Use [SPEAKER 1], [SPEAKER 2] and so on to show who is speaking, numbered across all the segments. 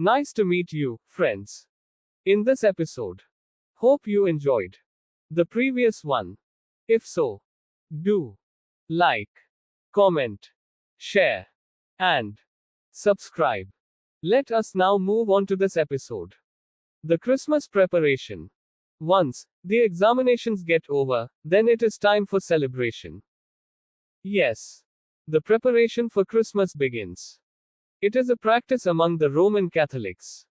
[SPEAKER 1] Nice to meet you, friends. In this episode, hope you enjoyed the previous one. If so, do like, comment, share, and subscribe. Let us now move on to this episode. The Christmas preparation. Once the examinations get over, then it is time for celebration. Yes, the preparation for Christmas begins. It is a practice among the Roman Catholics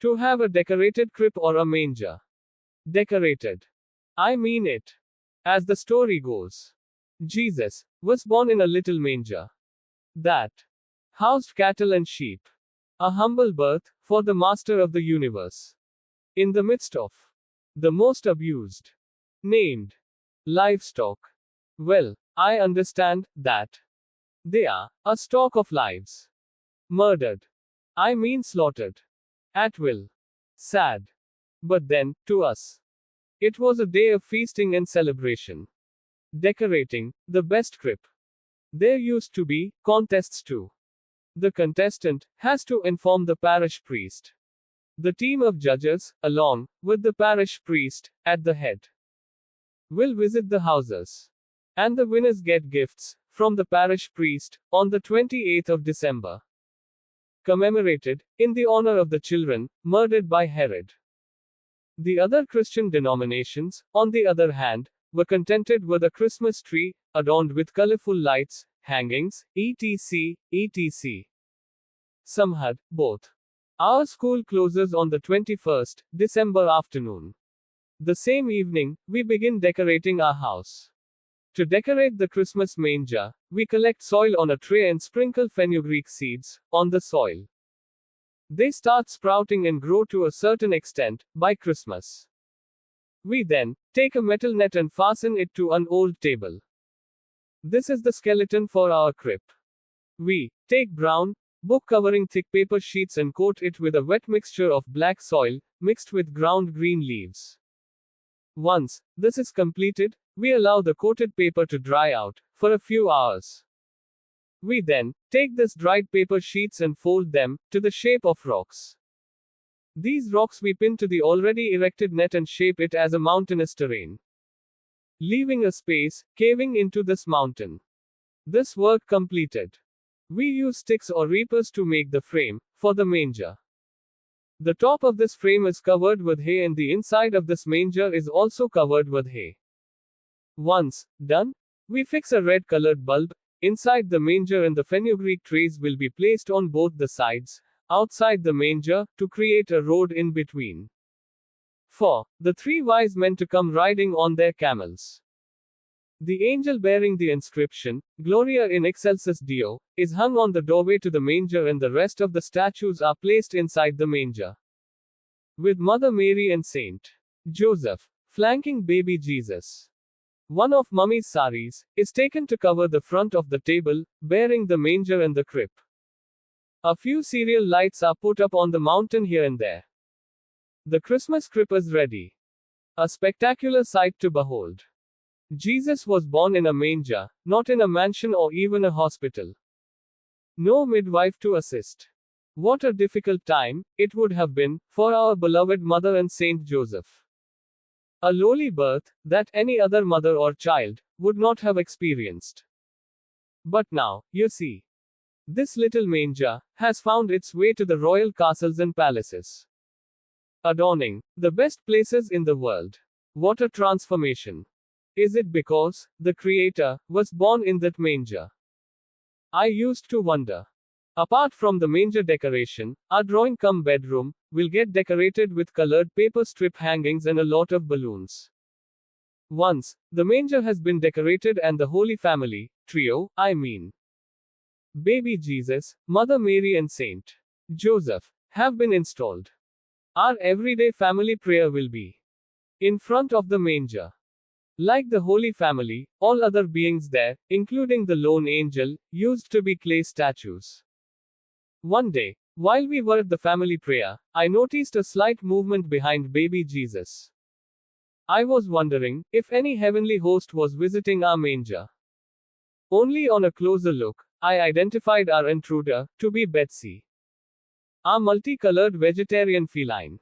[SPEAKER 1] to have a decorated crib or a manger. Decorated. I mean it. As the story goes, Jesus was born in a little manger that housed cattle and sheep. A humble birth for the master of the universe. In the midst of the most abused, named livestock. Well, I understand that they are a stock of lives. Murdered. I mean slaughtered. At will. Sad. But then, to us, it was a day of feasting and celebration. Decorating the best crib. There used to be contests too. The contestant has to inform the parish priest. The team of judges, along with the parish priest at the head, will visit the houses. And the winners get gifts from the parish priest on the 28th of December. Commemorated in the honor of the children murdered by Herod. The other Christian denominations, on the other hand, were contented with a Christmas tree adorned with colorful lights, hangings, etc., etc. Some had both. Our school closes on the 21st December afternoon. The same evening, we begin decorating our house. To decorate the Christmas manger, we collect soil on a tray and sprinkle fenugreek seeds on the soil. They start sprouting and grow to a certain extent by Christmas. We then take a metal net and fasten it to an old table. This is the skeleton for our crib. We take brown, book-covering thick paper sheets and coat it with a wet mixture of black soil, mixed with ground green leaves. Once this is completed, we allow the coated paper to dry out for a few hours. We then take this dried paper sheets and fold them to the shape of rocks. These rocks we pin to the already erected net and shape it as a mountainous terrain, leaving a space caving into this mountain. This work completed, we use sticks or reapers to make the frame for the manger. The top of this frame is covered with hay and the inside of this manger is also covered with hay. Once done, we fix a red-colored bulb inside the manger and the fenugreek trays will be placed on both the sides, outside the manger, to create a road in between. For the three wise men to come riding on their camels. The angel bearing the inscription, Gloria in excelsis Deo, is hung on the doorway to the manger and the rest of the statues are placed inside the manger. With Mother Mary and Saint Joseph flanking baby Jesus. One of Mummy's saris is taken to cover the front of the table, bearing the manger and the crib. A few serial lights are put up on the mountain here and there. The Christmas crib is ready. A spectacular sight to behold. Jesus was born in a manger, not in a mansion or even a hospital. No midwife to assist. What a difficult time it would have been for our beloved mother and Saint Joseph. A lowly birth that any other mother or child would not have experienced. But now, you see, this little manger has found its way to the royal castles and palaces, adorning the best places in the world. What a transformation! Is it because the Creator was born in that manger? I used to wonder. Apart from the manger decoration, our drawing-cum bedroom will get decorated with colored paper strip hangings and a lot of balloons. Once the manger has been decorated and the Holy Family trio, I mean Baby Jesus, Mother Mary and Saint Joseph, have been installed, our everyday family prayer will be in front of the manger. Like the Holy Family, all other beings there, including the lone angel, used to be clay statues. One day, while we were at the family prayer, I noticed a slight movement behind baby Jesus. I was wondering if any heavenly host was visiting our manger. Only on a closer look, I identified our intruder to be Betsy. our multicolored vegetarian feline,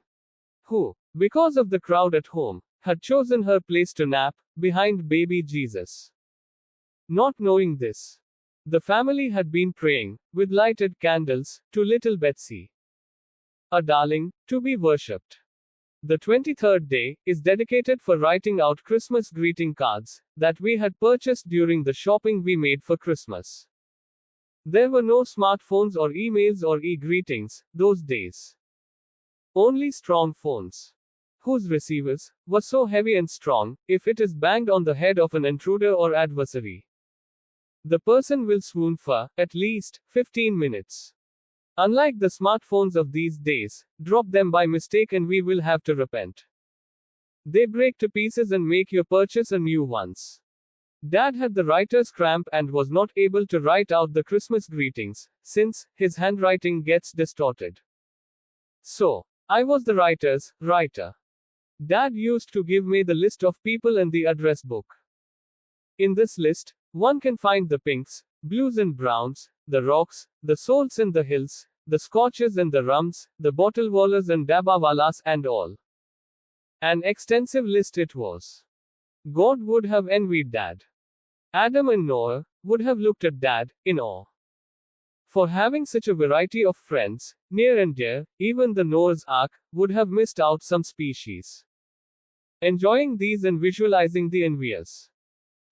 [SPEAKER 1] who, because of the crowd at home, had chosen her place to nap, behind baby Jesus. Not knowing this, the family had been praying, with lighted candles, to little Betsy, a darling, to be worshipped. The 23rd day is dedicated for writing out Christmas greeting cards that we had purchased during the shopping we made for Christmas. There were no smartphones or emails or e-greetings those days. Only strong phones, whose receivers were so heavy and strong, if it is banged on the head of an intruder or adversary, the person will swoon for, at least, 15 minutes. Unlike the smartphones of these days, drop them by mistake and we will have to repent. They break to pieces and make you purchase a new ones. Dad had the writer's cramp and was not able to write out the Christmas greetings, since his handwriting gets distorted. So, I was the writer's writer. Dad used to give me the list of people and the address book. In this list, one can find the pinks, blues and browns, the rocks, the salts and the hills, the scotches and the rums, the bottle-wallahs and dabbawalas and all. An extensive list it was. God would have envied Dad. Adam and Noah would have looked at Dad in awe. For having such a variety of friends, near and dear, even the Noah's Ark would have missed out some species. Enjoying these and visualizing the envious,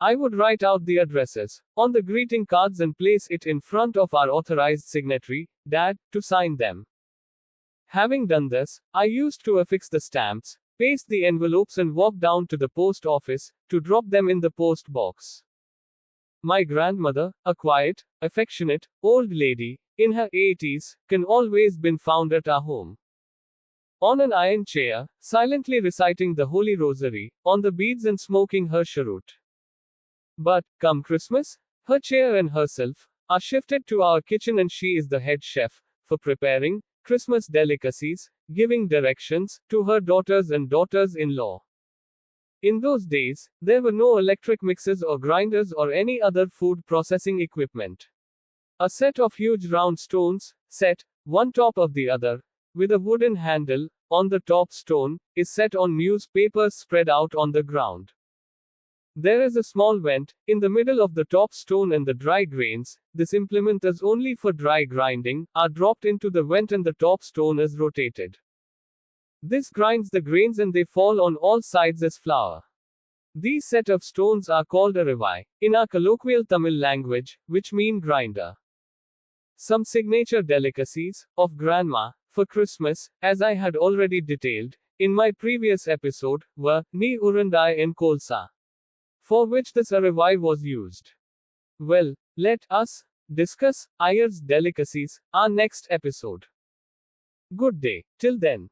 [SPEAKER 1] I would write out the addresses on the greeting cards and place it in front of our authorized signatory, Dad, to sign them. Having done this, I used to affix the stamps, paste the envelopes and walk down to the post office to drop them in the post box. My grandmother, a quiet, affectionate, old lady, in her 80s, can always been found at our home. On an iron chair, silently reciting the Holy Rosary, on the beads and smoking her cheroot. But, come Christmas, her chair and herself are shifted to our kitchen and she is the head chef, for preparing Christmas delicacies, giving directions to her daughters and daughters-in-law. In those days, there were no electric mixers or grinders or any other food processing equipment. A set of huge round stones, set, one top of the other, with a wooden handle, on the top stone, is set on newspapers spread out on the ground. There is a small vent in the middle of the top stone and the dry grains, this implement is only for dry grinding, are dropped into the vent and the top stone is rotated. This grinds the grains and they fall on all sides as flour. These set of stones are called a revai, in our colloquial Tamil language, which mean grinder. Some signature delicacies of Grandma for Christmas, as I had already detailed in my previous episode, were ni urundai and kolsa, for which this revai was used. Well, let us discuss Iyer's delicacies, our next episode. Good day. Till then.